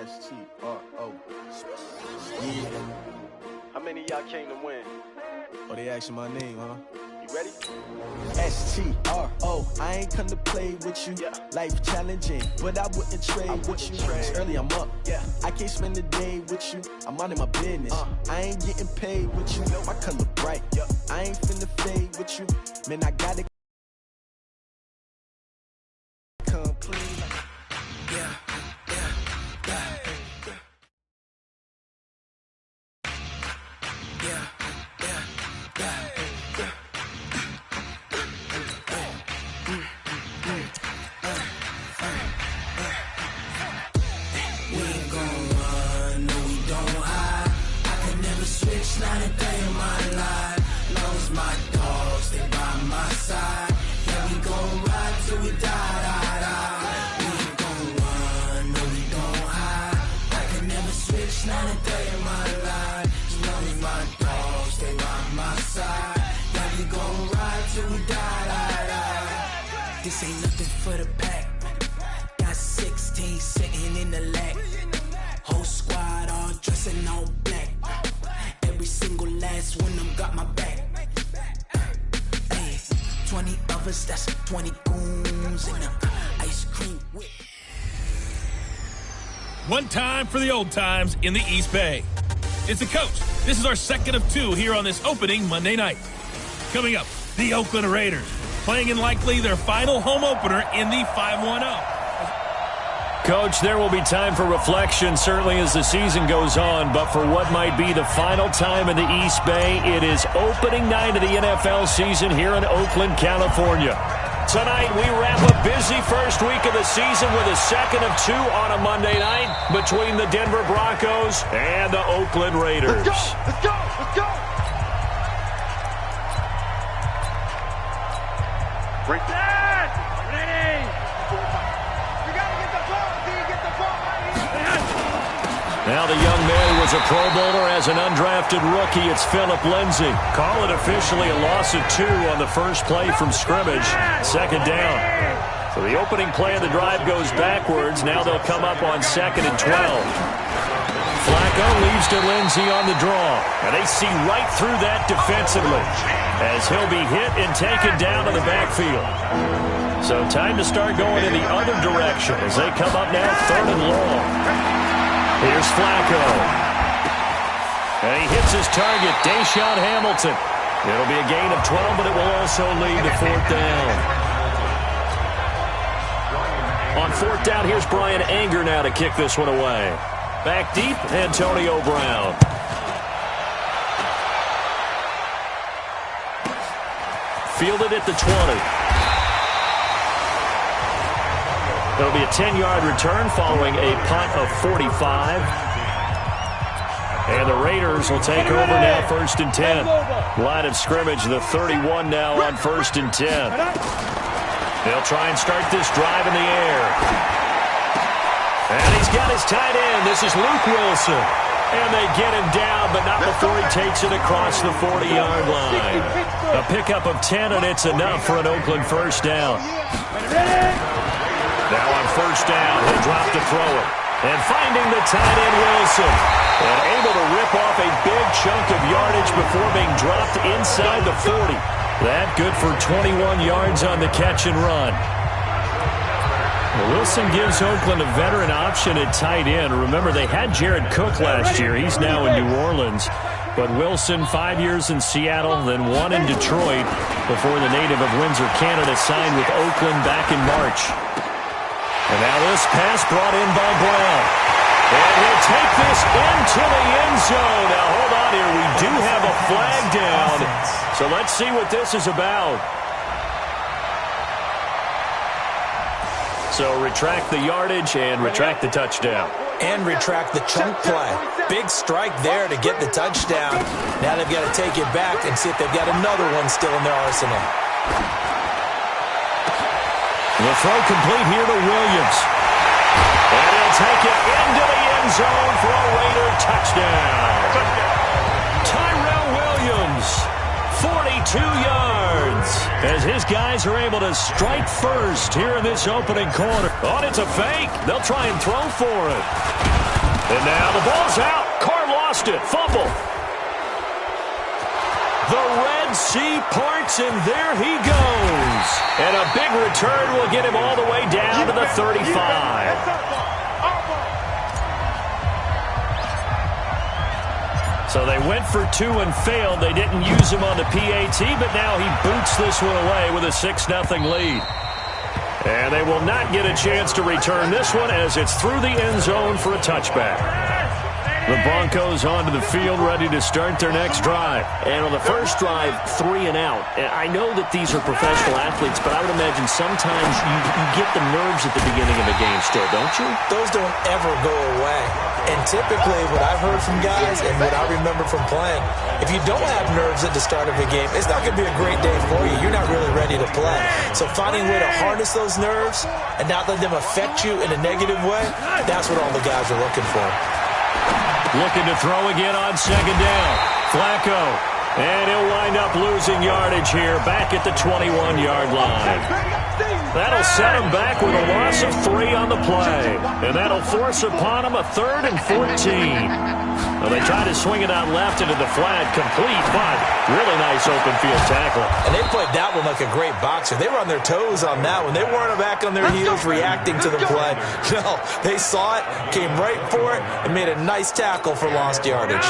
S-T-R-O. Yeah. How many of y'all came to win? Oh, they asking my name, huh? You ready? S-T-R-O. I ain't come to play with you. Yeah. Life challenging, but I wouldn't trade with you. It's early, I'm up. Yeah. I can't spend the day with you. I'm minding my business. I ain't getting paid with you. My color bright. Yeah. I ain't finna fade with you. Man, I gotta come clean. Yeah. Not a day in my life, long as my dogs stay by my side. Yeah, we gon' ride till we die. We ain't gon' run, no we don't hide. I can never switch, not a day in my life, as long as my dogs stay by my side. Yeah, we gon' ride till we die. This ain't nothing for the pack. Got 16 sitting in the lag. Whole squad all dressing all black. Every single last one of them got my back. Hey, 20 of us, that's 20 goons in the ice cream whip. One time for the old times in the East Bay. It's the coach. This is our second of two here on this opening Monday night. Coming up, the Oakland Raiders, playing in likely their final home opener in the 5-1-0. Coach, there will be time for reflection, certainly as the season goes on, but for what might be the final time in the East Bay, it is opening night of the NFL season here in Oakland, California. Tonight, we wrap a busy first week of the season with a second of two on a Monday night between the Denver Broncos and the Oakland Raiders. Let's go! Let's go! Let's go! Break that! Ready! Now the young man was a Pro Bowler as an undrafted rookie. It's Phillip Lindsay. Call it officially a loss of 2 on the first play from scrimmage. Second down. So the opening play of the drive goes backwards. Now they'll come up on 2nd and 12. Flacco leaves to Lindsay on the draw. And they see right through that defensively as he'll be hit and taken down to the backfield. So time to start going in the other direction as they come up now 3rd and long. Here's Flacco. And he hits his target, Deshaun Hamilton. It'll be a gain of 12, but it will also lead to 4th down. On 4th down, here's Brian Anger now to kick this one away. Back deep, Antonio Brown. Fielded at the 20. It'll be a 10-yard return following a punt of 45. And the Raiders will take over now 1st and 10. Line of scrimmage, the 31 now on 1st and 10. They'll try and start this drive in the air. And he's got his tight end. This is Luke Wilson. And they get him down, but not before he takes it across the 40-yard line. A pickup of 10, and it's enough for an Oakland first down. Now on 1st down, he'll drop to throw it. And finding the tight end, Wilson. And able to rip off a big chunk of yardage before being dropped inside the 40. That good for 21 yards on the catch and run. Well, Wilson gives Oakland a veteran option at tight end. Remember, they had Jared Cook last year. He's now in New Orleans. But Wilson, 5 years in Seattle, then 1 in Detroit before the native of Windsor, Canada, signed with Oakland back in March. And now this pass brought in by Brown. And he'll take this into the end zone. Now, hold on here. We do have a flag down. So let's see what this is about. So retract the yardage and retract the touchdown. And retract the chunk play. Big strike there to get the touchdown. Now they've got to take it back and see if they've got another one still in their arsenal. The throw complete here to Williams. And he'll take it into the end zone for a Raider touchdown. Tyrell Williams, 42 yards, as his guys are able to strike first here in this opening quarter. Oh, it's a fake. They'll try and throw for it. And now the ball's out. Carr lost it. Fumble. The Red Sea parts, and there he goes. And a big return will get him all the way down to the 35. So they went for two and failed. They didn't use him on the PAT, but now he boots this one away with a 6-0 lead. And they will not get a chance to return this one as it's through the end zone for a touchback. The Broncos onto the field, ready to start their next drive. And on the first drive, 3 and out. And I know that these are professional athletes, but I would imagine sometimes you get the nerves at the beginning of a game still, don't you? Those don't ever go away. And typically what I've heard from guys and what I remember from playing, if you don't have nerves at the start of a game, it's not going to be a great day for you. You're not really ready to play. So finding a way to harness those nerves and not let them affect you in a negative way, that's what all the guys are looking for. Looking to throw again on second down. Flacco. And he'll wind up losing yardage here back at the 21-yard line. That'll set him back with a loss of 3 on the play. And that'll force upon him a 3rd and 14. Well, they try to swing it out left into the flat. Complete, but really nice open field tackle. And they played that one like a great boxer. They were on their toes on that one. They weren't back on their heels reacting to the play. No, they saw it, came right for it, and made a nice tackle for lost yardage.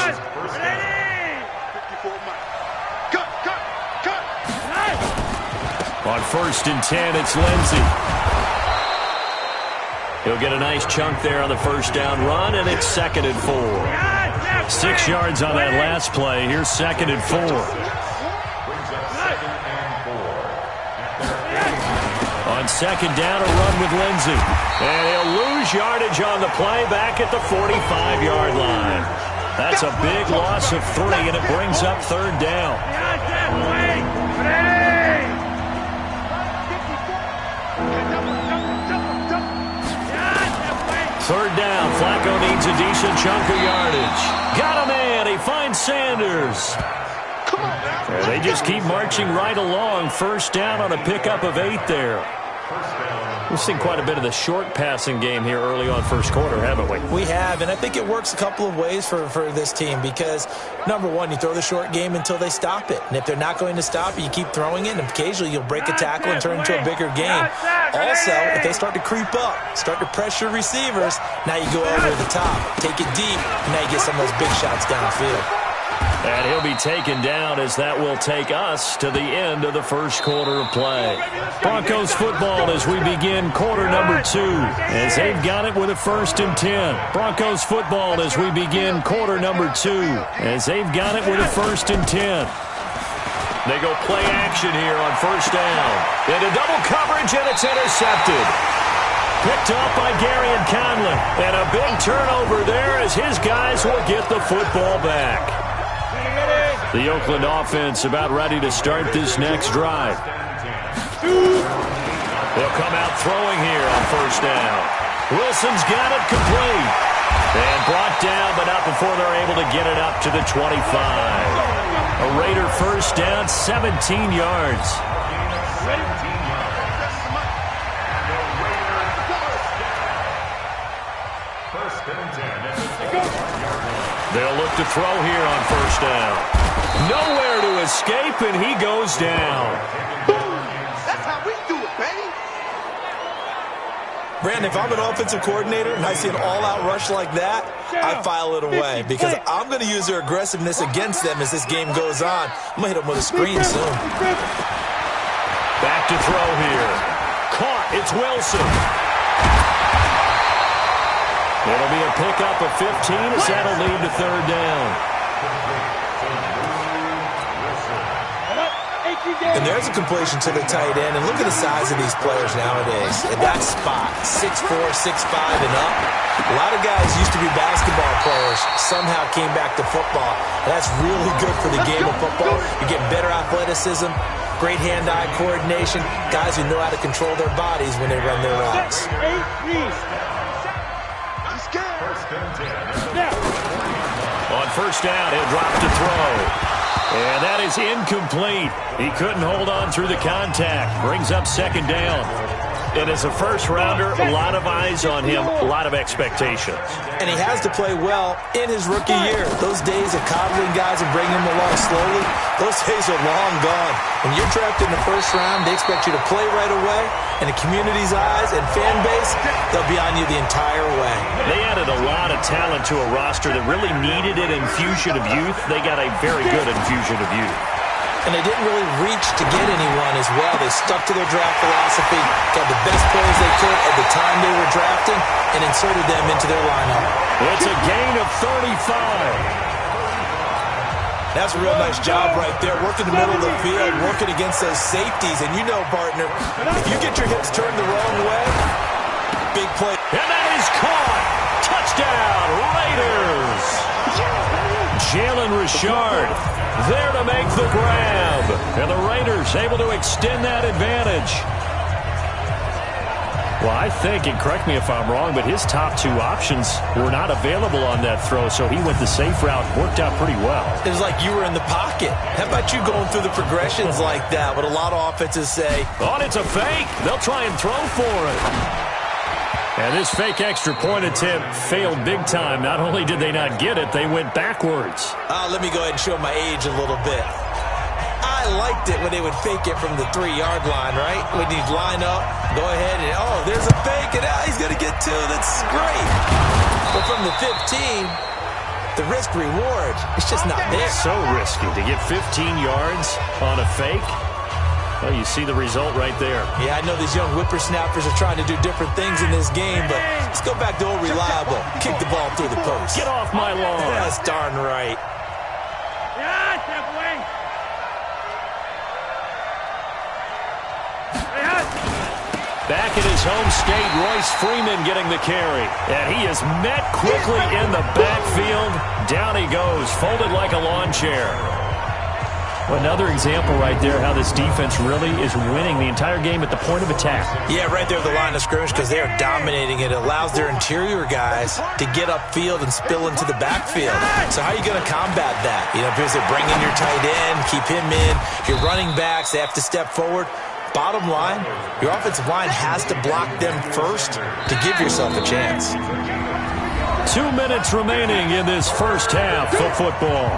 On 1st and 10, it's Lindsey. He'll get a nice chunk there on the first down run, and it's 2nd and 4. 6 yards on that last play. Here's 2nd and 4. On 2nd down, a run with Lindsey. And he'll lose yardage on the play back at the 45-yard line. That's a big loss of 3, and it brings up 3rd down. Third down, Flacco needs a decent chunk of yardage. Got a man, he finds Sanders. They just keep marching right along. 1st down on a pickup of 8 there. We've seen quite a bit of the short passing game here early on first quarter, haven't we? We have, and I think it works a couple of ways for this team because, number one, you throw the short game until they stop it. And if they're not going to stop it, you keep throwing it, and occasionally you'll break a tackle and turn it into a bigger game. Also, if they start to creep up, start to pressure receivers, now you go over the top, take it deep, and now you get some of those big shots downfield. And he'll be taken down as that will take us to the end of the first quarter of play. Broncos football as we begin quarter number 2 as they've got it with a 1st and 10. Broncos football as we begin quarter number 2 as they've got it with a 1st and 10. They go play action here on 1st down. Into double coverage, and it's intercepted. Picked up by Gary and Conlon. And a big turnover there as his guys will get the football back. The Oakland offense about ready to start this next drive. They'll come out throwing here on 1st down. Wilson's got it complete. And brought down, but not before they're able to get it up to the 25. A Raider 1st down, 17 yards. They'll look to throw here on 1st down. Nowhere to escape, and he goes down. That's how we do it, baby. Brandon, if I'm an offensive coordinator and I see an all-out rush like that, I file it away because I'm going to use their aggressiveness against them as this game goes on. I'm going to hit them with a screen soon. Back to throw here. Caught. It's Wilson. It'll be a pickup of 15 as that'll lead to 3rd down. And there's a completion to the tight end. And look at the size of these players nowadays. At that spot, 6'4", 6'5", and up. A lot of guys used to be basketball players, somehow came back to football. That's really good for the game of football. You get better athleticism, great hand-eye coordination, guys who know how to control their bodies when they run their routes. On 1st down, he'll drop to throw. And that is incomplete. He couldn't hold on through the contact. Brings up 2nd down. And as a first-rounder, a lot of eyes on him, a lot of expectations. And he has to play well in his rookie year. Those days of coddling guys and bringing them along slowly, those days are long gone. When you're drafted in the first round, they expect you to play right away. And the community's eyes and fan base, they'll be on you the entire way. They added a lot of talent to a roster that really needed an infusion of youth. They got a very good infusion of youth. And they didn't really reach to get anyone as well. They stuck to their draft philosophy, got the best players they could at the time they were drafting, and inserted them into their lineup. It's a gain of 35. That's a real nice job right there, working the middle of the field, working against those safeties. And you know, partner, if you get your hips turned the wrong way, big play. And that is caught. Touchdown, Raiders. Jalen Richard there to make the grab. And the Raiders able to extend that advantage. Well, I think, and correct me if I'm wrong, but his top two options were not available on that throw, so he went the safe route, worked out pretty well. It was like you were in the pocket. How about you going through the progressions like that? What a lot of offenses say. Oh, and it's a fake. They'll try and throw for it. And this fake extra point attempt failed big time. Not only did they not get it, they went backwards. Let me go ahead and show my age a little bit. I liked it when they would fake it from the 3-yard line, right? When you'd line up, go ahead and, oh, there's a fake, and he's going to get two. That's great. But from the 15, the risk-reward, it's just not there. So risky to get 15 yards on a fake. Well, you see the result right there. Yeah, I know these young whippersnappers are trying to do different things in this game, but let's go back to old reliable. Kick the ball through the post. Get off my lawn. That's darn right. Back in his home state, Royce Freeman getting the carry. And he is met quickly in the backfield. Down he goes, folded like a lawn chair. Well, another example right there how this defense really is winning the entire game at the point of attack. Yeah, right there at the line of scrimmage because they are dominating it. It allows their interior guys to get upfield and spill into the backfield. So how are you going to combat that? You know, because they bring in your tight end, keep him in. Your running backs, they have to step forward. Bottom line, your offensive line has to block them first to give yourself a chance. 2 minutes remaining in this first half of football.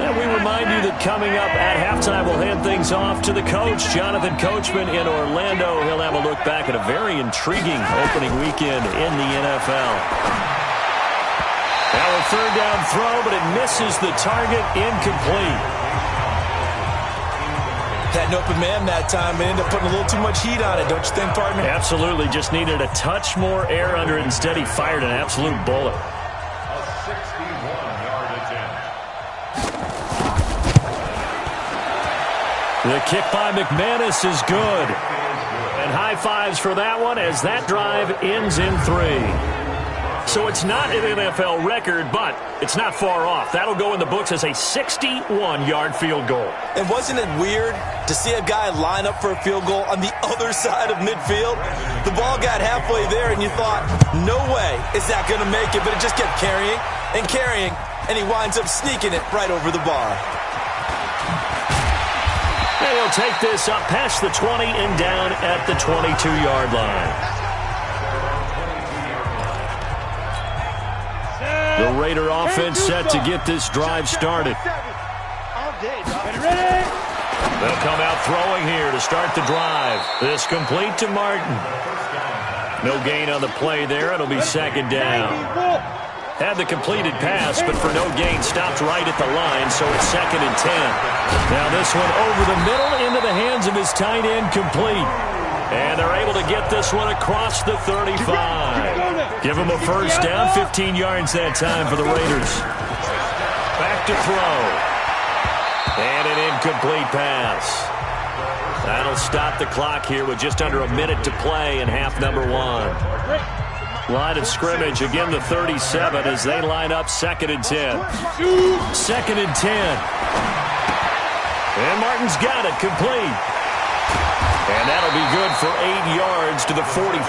And we remind you that coming up at halftime, we'll hand things off to the coach, Jonathan Coachman in Orlando. He'll have a look back at a very intriguing opening weekend in the NFL. Now a third down throw, but it misses the target, incomplete. Had an open man that time, but ended up putting a little too much heat on it, don't you think, partner? Absolutely, just needed a touch more air under it. Instead, he fired an absolute bullet. A 61-yard attempt. The kick by McManus is good. And high fives for that one as that drive ends in 3. So it's not an NFL record, but it's not far off. That'll go in the books as a 61-yard field goal. And wasn't it weird to see a guy line up for a field goal on the other side of midfield? The ball got halfway there, and you thought, no way is that going to make it, but it just kept carrying and carrying, and he winds up sneaking it right over the bar. And he'll take this up past the 20 and down at the 22-yard line. The Raider offense set to get this drive started. They'll come out throwing here to start the drive. This complete to Martin. No gain on the play there. It'll be second down. Had the completed pass, but for no gain, stopped right at the line, so it's second and 10. Now this one over the middle into the hands of his tight end, complete. And they're able to get this one across the 35. Give him a first down, 15 yards that time for the Raiders. Back to throw. And an incomplete pass. That'll stop the clock here with just under a minute to play in half number 1. Line of scrimmage, again the 37 as they line up second and 10. Second and 10. And Martin's got it, complete. And that'll be good for 8 yards to the 45.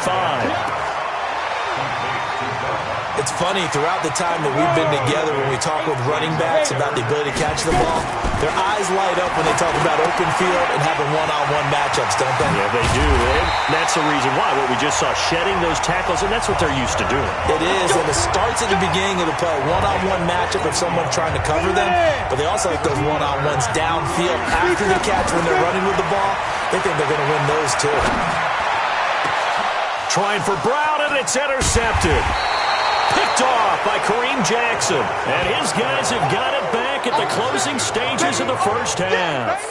It's funny, throughout the time that we've been together when we talk with running backs about the ability to catch the ball, Their eyes light up when they talk about open field and having one-on-one matchups, don't they? Yeah, they do. And that's the reason why. What we just saw, shedding those tackles, and that's what they're used to doing. It is, and it starts at the beginning of the play. One-on-one matchup if someone's trying to cover them, but they also like those one-on-ones downfield after the catch when they're running with the ball. They think they're going to win those too. Trying for Brown, and it's intercepted. Picked off by Kareem Jackson. And his guys have got it back at the closing stages of the first half.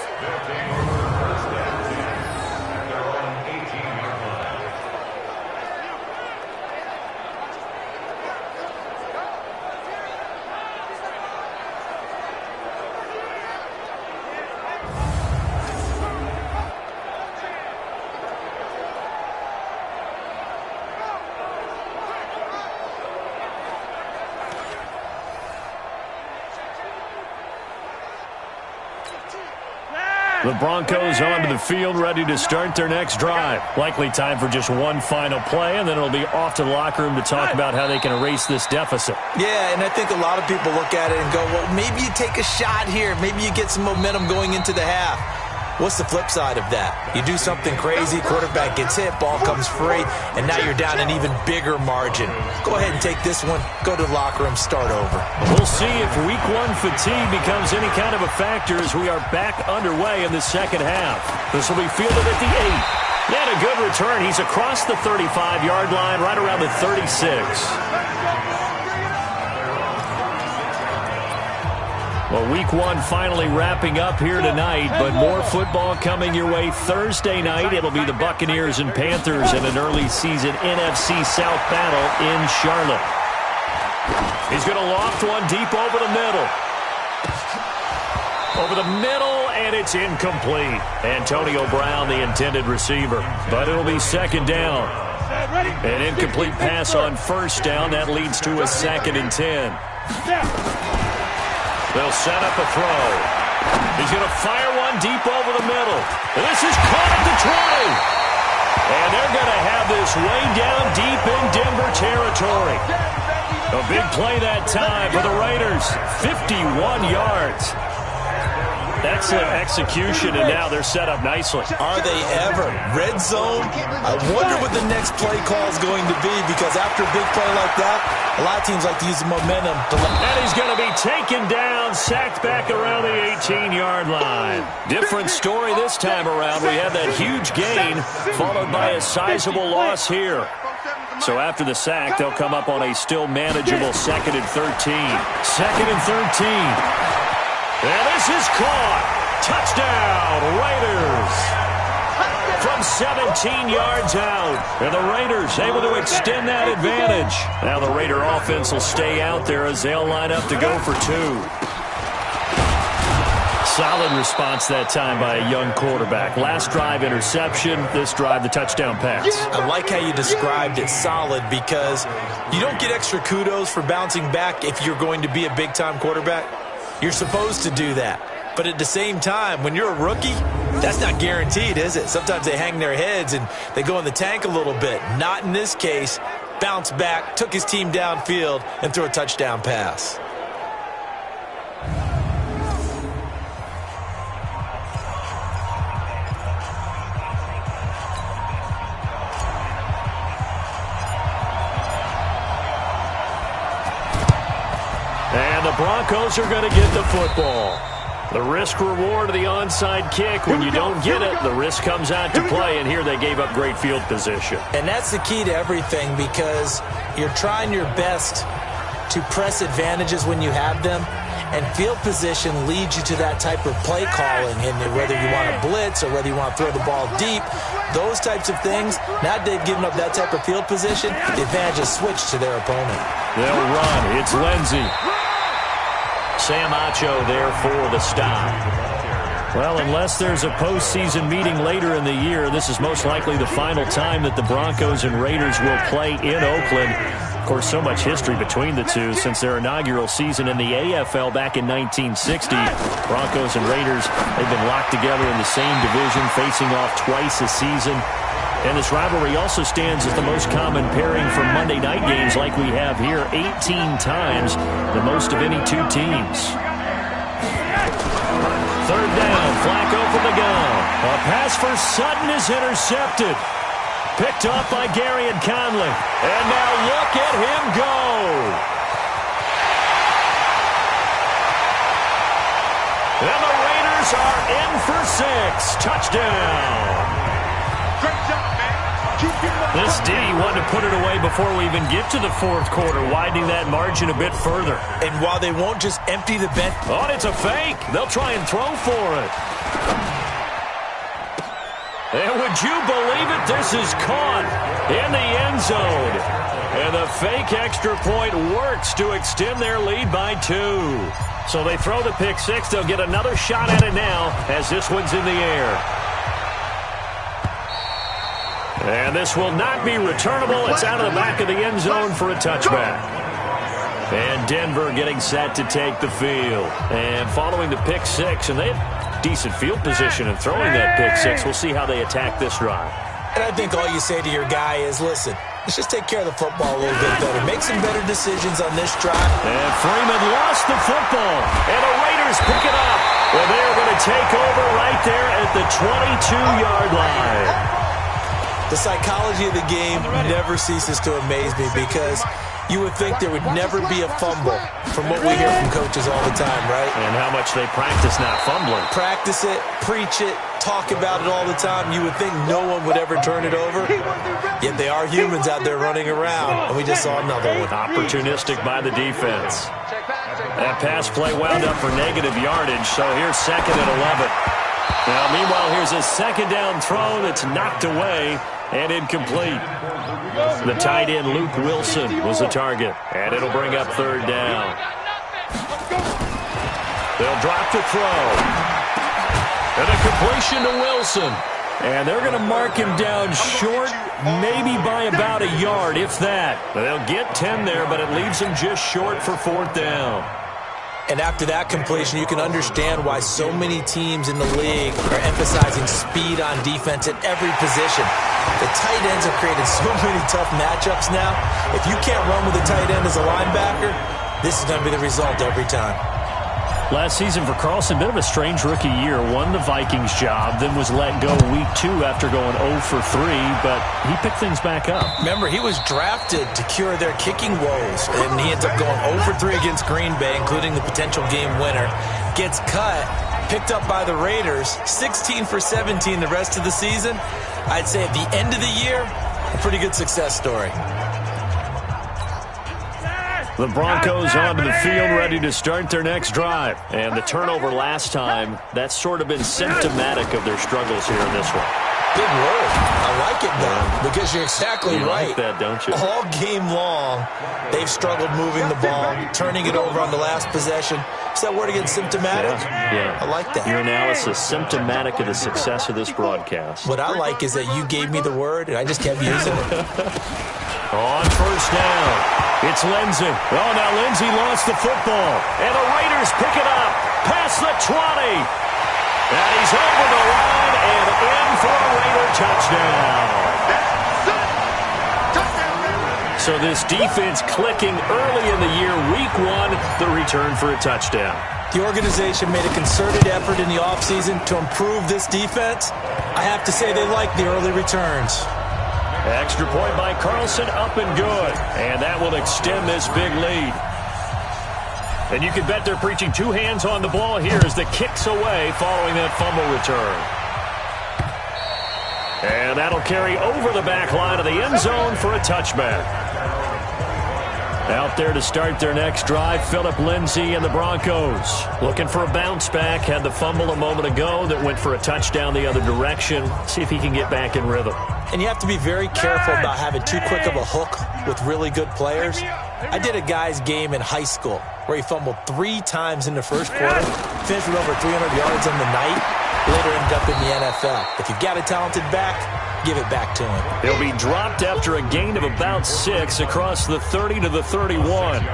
The Broncos onto the field, ready to start their next drive. Likely time for just one final play, and then it'll be off to the locker room to talk about how they can erase this deficit. Yeah, and I think a lot of people look at it and go, well, maybe you take a shot here. Maybe you get some momentum going into the half. What's the flip side of that? You do something crazy, quarterback gets hit, ball comes free, and now you're down an even bigger margin. Go ahead and take this one, go to the locker room, start over. We'll see if week one fatigue becomes any kind of a factor as we are back underway in the second half. This will be fielded at the 8. And a good return. He's across the 35-yard line, right around the 36. Well, week one finally wrapping up here tonight, but more football coming your way Thursday night. It'll be the Buccaneers and Panthers in an early season NFC South battle in Charlotte. He's going to loft one deep over the middle. Over the middle, and it's incomplete. Antonio Brown, the intended receiver, but it'll be second down. An incomplete pass on first down. That leads to a 2nd and 10. They'll set up a throw. He's going to fire one deep over the middle. This is caught at the 20. And they're going to have this way down deep in Denver territory. A big play that time for the Raiders. 51 yards. That's an execution, and now they're set up nicely. Are they ever? Red zone? I wonder what the next play call is going to be, because after a big play like that, a lot of teams like to use the momentum. And he's going to be taken down, sacked back around the 18-yard line. Different story this time around. We had that huge gain, followed by a sizable loss here. So after the sack, they'll come up on a still manageable 2nd and 13. 2nd and 13. And this is caught. Touchdown, Raiders. From 17 yards out. And the Raiders able to extend that advantage. Now the Raider offense will stay out there as they'll line up to go for 2. Solid response that time by a young quarterback. Last drive, interception. This drive, the touchdown pass. I like how you described it, solid, because you don't get extra kudos for bouncing back if you're going to be a big-time quarterback. You're supposed to do that. But at the same time, when you're a rookie, that's not guaranteed, is it? Sometimes they hang their heads and they go in the tank a little bit. Not in this case. Bounced back, took his team downfield, and threw a touchdown pass. And the Broncos are going to get the football. The risk-reward of the onside kick. When you don't get it, the risk comes out to play, and here they gave up great field position. And that's the key to everything, because you're trying your best to press advantages when you have them, and field position leads you to that type of play calling. And whether you want to blitz or whether you want to throw the ball deep, those types of things, now they've given up that type of field position, the advantage is switched to their opponent. They'll run. It's Lindsey. Sam Acho there for the stop. Well, unless there's a postseason meeting later in the year, this is most likely the final time that the Broncos and Raiders will play in Oakland. Of course, so much history between the two since their inaugural season in the AFL back in 1960. Broncos and Raiders, they've been locked together in the same division, facing off twice a season. And this rivalry also stands as the most common pairing for Monday night games like we have here, 18 times, the most of any two teams. Third down, Flacco from the gun. A pass for Sutton is intercepted. Picked off by Gary and Conley. And now look at him go. And the Raiders are in for 6. Touchdown. Great job, man. This D wanted to put it away before we even get to the fourth quarter, widening that margin a bit further. And while they won't just empty the bench. Oh, it's a fake. They'll try and throw for it. And would you believe it? This is caught in the end zone. And the fake extra point works to extend their lead by 2. So they throw the pick 6. They'll get another shot at it now as this one's in the air. And this will not be returnable. It's out of the back of the end zone for a touchback. And Denver getting set to take the field. And following the pick 6, and they have decent field position in throwing that pick 6. We'll see how they attack this drive. And I think all you say to your guy is, listen, let's just take care of the football a little bit better. Make some better decisions on this drive. And Freeman lost the football. And the Raiders pick it up. Well, they are going to take over right there at the 22-yard line. The psychology of the game never ceases to amaze me because you would think there would never be a fumble from what we hear from coaches all the time, right? And how much they practice not fumbling. Practice it, preach it, talk about it all the time. You would think no one would ever turn it over. Yet they are humans out there running around, and we just saw another one. Opportunistic by the defense. That pass play wound up for negative yardage, so here's 2nd and 11. Now, meanwhile, here's a 2nd down throw that's knocked away and incomplete. The tight end, Luke Wilson, was the target. And it'll bring up 3rd down. They'll drop the throw. And a completion to Wilson. And they're going to mark him down short, maybe by about a yard, if that. They'll get 10 there, but it leaves them just short for 4th down. And after that completion, you can understand why so many teams in the league are emphasizing speed on defense at every position. The tight ends have created so many tough matchups now. If you can't run with a tight end as a linebacker, this is going to be the result every time. Last season for Carlson, bit of a strange rookie year. Won the Vikings job, then was let go week 2 after going 0 for 3, but he picked things back up. Remember, he was drafted to cure their kicking woes, and he ends up going 0 for 3 against Green Bay, including the potential game winner. Gets cut, picked up by the Raiders, 16 for 17 the rest of the season. I'd say at the end of the year, a pretty good success story. The Broncos onto the field, ready to start their next drive. And the turnover last time, that's sort of been symptomatic of their struggles here in this one. Big word. I like it, though, because you're exactly right. You like that, don't you? All game long, they've struggled moving the ball, turning it over on the last possession. Is that word again, symptomatic? Yeah. I like that. Your analysis, symptomatic of the success of this broadcast. What I like is that you gave me the word, and I just kept using it. On 1st down, it's Lindsey. Oh, now Lindsey lost the football. And the Raiders pick it up past the 20. And he's over the line and in for a Raider touchdown. So this defense clicking early in the year, week 1, the return for a touchdown. The organization made a concerted effort in the offseason to improve this defense. I have to say they like the early returns. Extra point by Carlson, up and good. And that will extend this big lead. And you can bet they're preaching 2 hands on the ball here as the kick's away following that fumble return. And that'll carry over the back line of the end zone for a touchback. Out there to start their next drive, Phillip Lindsay and the Broncos. Looking for a bounce back. Had the fumble a moment ago that went for a touchdown the other direction. See if he can get back in rhythm. And you have to be very careful about having too quick of a hook with really good players. I did a guy's game in high school where he fumbled 3 times in the first quarter, finished with over 300 yards on the night, later ended up in the NFL. If you've got a talented back, give it back to him. He'll be dropped after a gain of about 6 across the 30 to the 31.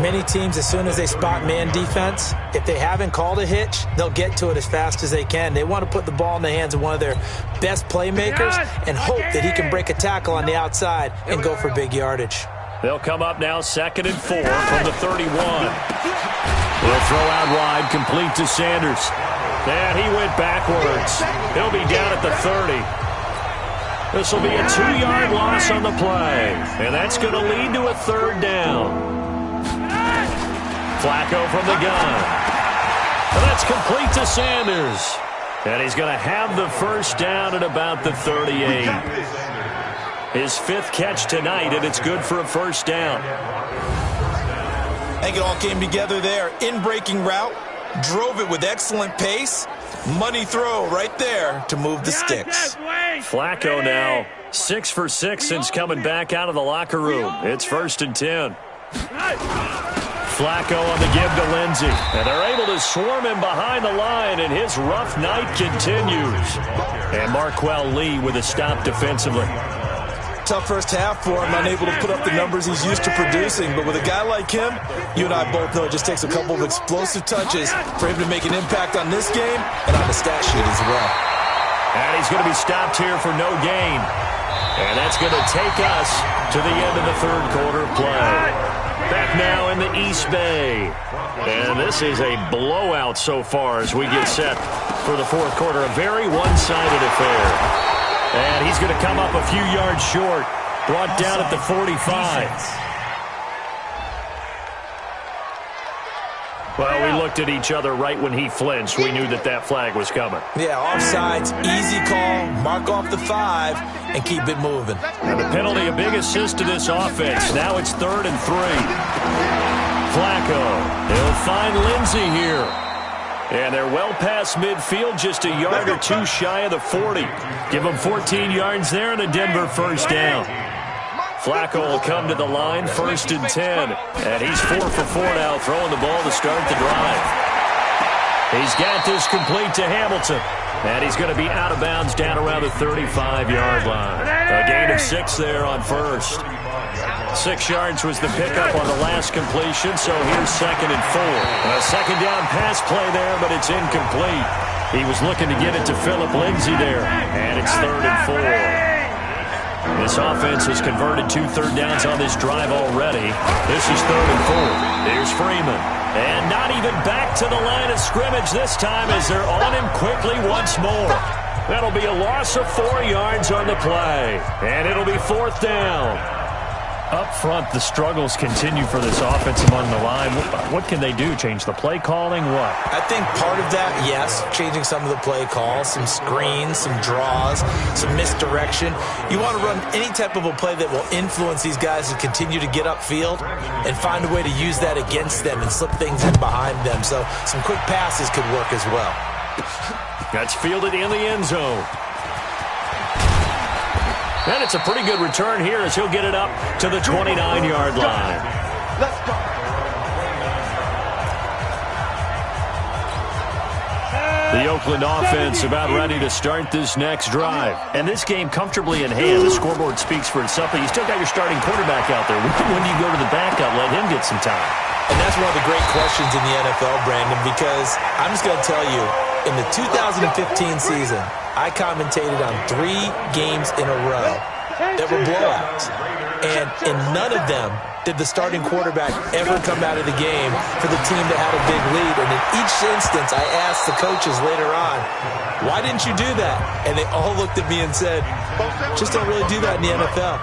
Many teams, as soon as they spot man defense, if they haven't called a hitch, they'll get to it as fast as they can. They want to put the ball in the hands of one of their best playmakers and hope that he can break a tackle on the outside and go for big yardage. They'll come up now 2nd and 4 from the 31. He'll throw out wide, complete to Sanders. And he went backwards. He'll be down at the 30. This will be a 2-yard loss on the play. And that's going to lead to a 3rd down. Flacco from the gun. And that's complete to Sanders. And he's going to have the 1st down at about the 38. His 5th catch tonight, and it's good for a 1st down. I think it all came together there. In-breaking route, drove it with excellent pace. Money throw right there to move the sticks. Flacco now 6 for 6 since coming back out of the locker room. It's 1st and 10. Flacco on the give to Lindsey. And they're able to swarm him behind the line, and his rough night continues. And Marquell Lee with a stop defensively. Tough first half for him, unable to put up the numbers he's used to producing. But with a guy like him, you and I both know it just takes a couple of explosive touches for him to make an impact on this game and on the stat sheet as well. And he's going to be stopped here for no gain. And that's going to take us to the end of the 3rd quarter play. Back now in the East Bay. And this is a blowout so far as we get set for the 4th quarter. A very one-sided affair. And he's going to come up a few yards short. Brought down at the 45. Well, we looked at each other right when he flinched. We knew that that flag was coming. Yeah, offsides, easy call, mark off the 5, and keep it moving. And the penalty, a big assist to this offense. Now it's 3rd and 3. Flacco, he'll find Lindsey here. And they're well past midfield, just a yard or 2 shy of the 40. Give them 14 yards there and a Denver 1st down. Flacco will come to the line, 1st and 10. And he's 4 for 4 now, throwing the ball to start the drive. He's got this complete to Hamilton. And he's going to be out of bounds down around the 35-yard line. A gain of 6 there on 1st. 6 yards was the pickup on the last completion, so here's 2nd and 4. A 2nd down pass play there, but it's incomplete. He was looking to get it to Phillip Lindsay there, and it's 3rd and 4. This offense has converted 2 third downs on this drive already. This is 3rd and 4. Here's Freeman. And not even back to the line of scrimmage this time as they're on him quickly once more. That'll be a loss of 4 yards on the play, and it'll be 4th down. Up front, the struggles continue for this offense among the line. What can they do? Change the play calling? What? I think part of that, yes, changing some of the play calls, some screens, some draws, some misdirection. You want to run any type of a play that will influence these guys to continue to get upfield and find a way to use that against them and slip things in behind them. So some quick passes could work as well. That's fielded in the end zone. And it's a pretty good return here as he'll get it up to the 29-yard line. Let's go. The Oakland offense about ready to start this next drive. And this game comfortably in hand. The scoreboard speaks for itself, but you still got your starting quarterback out there. When do you go to the backup, let him get some time? And that's one of the great questions in the NFL, Brandon, because I'm just going to tell you, in the 2015 season, I commentated on 3 games in a row that were blowouts. And in none of them did the starting quarterback ever come out of the game for the team that had a big lead. And in each instance, I asked the coaches later on, why didn't you do that? And they all looked at me and said, just don't really do that in the NFL.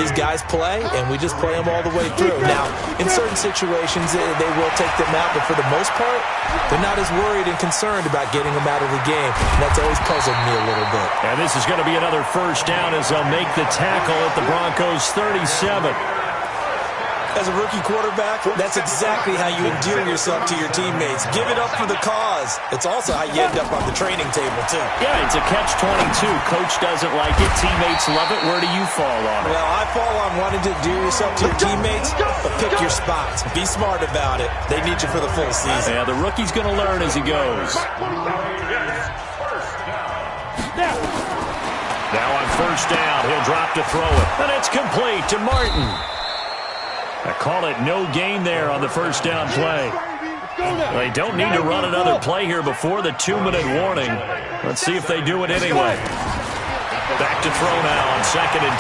These guys play, and we just play them all the way through. Now, in certain situations, they will take them out, but for the most part, they're not as worried and concerned about getting them out of the game. And that's always puzzled me a little bit. And this is going to be another 1st down as they'll make the tackle at the Broncos' 37. As a rookie quarterback, that's exactly how you endear yourself to your teammates. Give it up for the cause. It's also how you end up on the training table, too. Yeah, it's a catch-22. Coach doesn't like it. Teammates love it. Where do you fall on it? Well, I fall on wanting to endear yourself to your teammates, but pick your spots. Be smart about it. They need you for the full season. Yeah, the rookie's going to learn as he goes. Now on 1st down, he'll drop to throw it. And it's complete to Martin. I call it no gain there on the 1st down play. They don't need to run another play here before the 2-minute warning. Let's see if they do it anyway. Back to throw now on 2nd and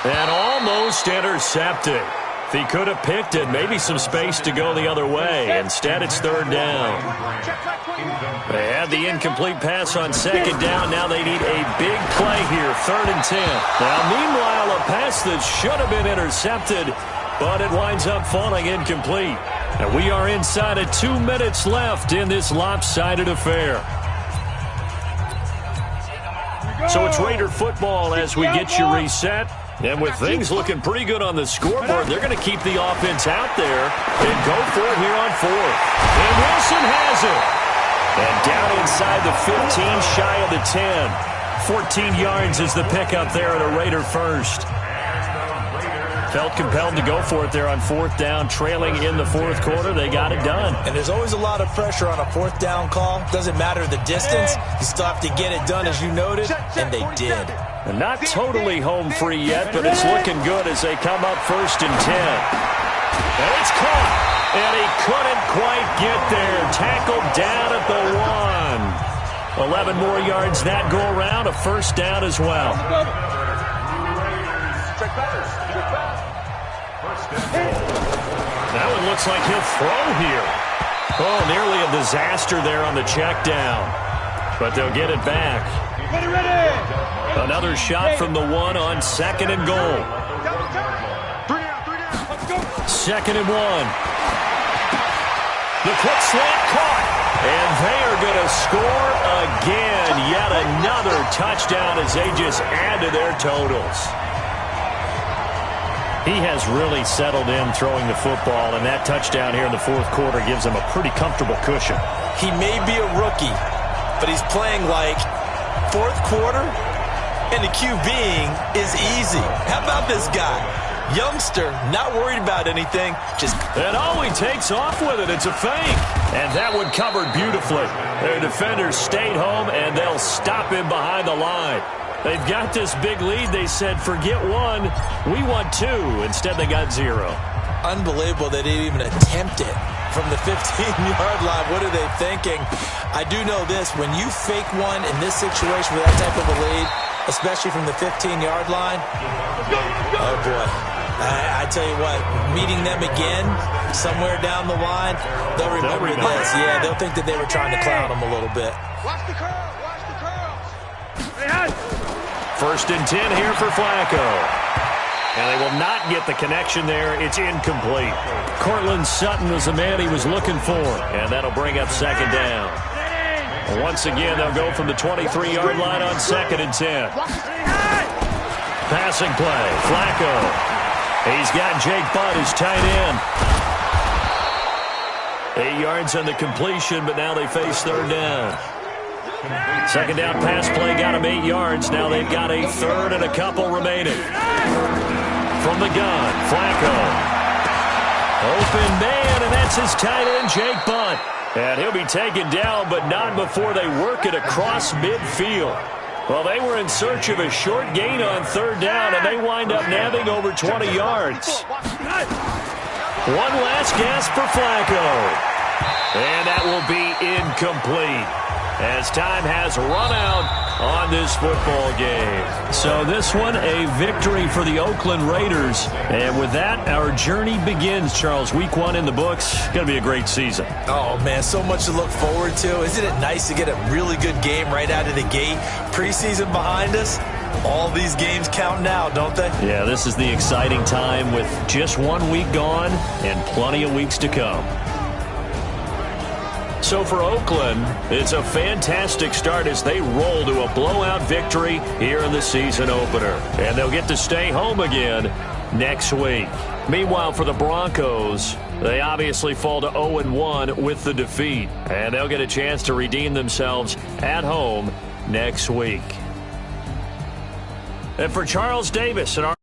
10. And almost intercepted. If he could have picked it, maybe some space to go the other way. Instead, it's third down. They had the incomplete pass on second down. Now they need a big play here, 3rd and 10. Now, meanwhile, a pass that should have been intercepted, but it winds up falling incomplete. And we are inside of 2 minutes left in this lopsided affair. So it's Raider football as we get you reset. And with things looking pretty good on the scoreboard, they're going to keep the offense out there and go for it here on 4th. And Wilson has it. And down inside the 15, shy of the 10. 14 yards is the pickup there at a Raider first. Felt compelled to go for it there on 4th down, trailing in the 4th quarter. They got it done. And there's always a lot of pressure on a 4th down call. Doesn't matter the distance. You still have to get it done, as you noted, and they did. And not totally home free yet, but it's looking good as they come up 1st and 10. And it's caught. And he couldn't quite get there. Tackled down at the 1. 11 more yards that go around. A 1st down as well. Now it looks like he'll throw here. Oh, nearly a disaster there on the check down. But they'll get it back. Another shot from the 1 on 2nd and goal. 2nd and 1. The quick slant caught. And they are going to score again. Yet another touchdown as they just add to their totals. He has really settled in throwing the football, and that touchdown here in the 4th quarter gives him a pretty comfortable cushion. He may be a rookie, but he's playing like 4th quarter, and the QBing is easy. How about this guy? Youngster, not worried about anything. And he takes off with it. It's a fake. And that one covered beautifully. Their defenders stayed home, and they'll stop him behind the line. They've got this big lead. They said, forget 1, we want 2. Instead, they got 0. Unbelievable they didn't even attempt it from the 15-yard line. What are they thinking? I do know this. When you fake one in this situation with that type of a lead, especially from the 15-yard line, oh, boy. I tell you what, meeting them again somewhere down the line, they'll remember this. Yeah, they'll think that they were trying to clown them a little bit. Watch the curl. Watch the curl. 1st and 10 here for Flacco. And they will not get the connection there. It's incomplete. Cortland Sutton was the man he was looking for. And that'll bring up 2nd down. And once again, they'll go from the 23-yard line on 2nd and 10. Passing play. Flacco. He's got Jake Butt, his tight end. 8 yards on the completion, but now they face 3rd down. 2nd down pass play got him 8 yards. Now they've got a 3rd and a couple remaining. From the gun, Flacco. Open man, and that's his tight end, Jake Butt. And he'll be taken down, but not before they work it across midfield. Well, they were in search of a short gain on 3rd down, and they wind up nabbing over 20 yards. One last gasp for Flacco. And that will be incomplete, as time has run out on this football game. So this one, a victory for the Oakland Raiders. And with that, our journey begins, Charles. Week 1 in the books. Going to be a great season. Oh, man, so much to look forward to. Isn't it nice to get a really good game right out of the gate? Preseason behind us. All these games count now, don't they? Yeah, this is the exciting time with just 1 week gone and plenty of weeks to come. So for Oakland, it's a fantastic start as they roll to a blowout victory here in the season opener. And they'll get to stay home again next week. Meanwhile, for the Broncos, they obviously fall to 0-1 with the defeat. And they'll get a chance to redeem themselves at home next week. And for Charles Davis and our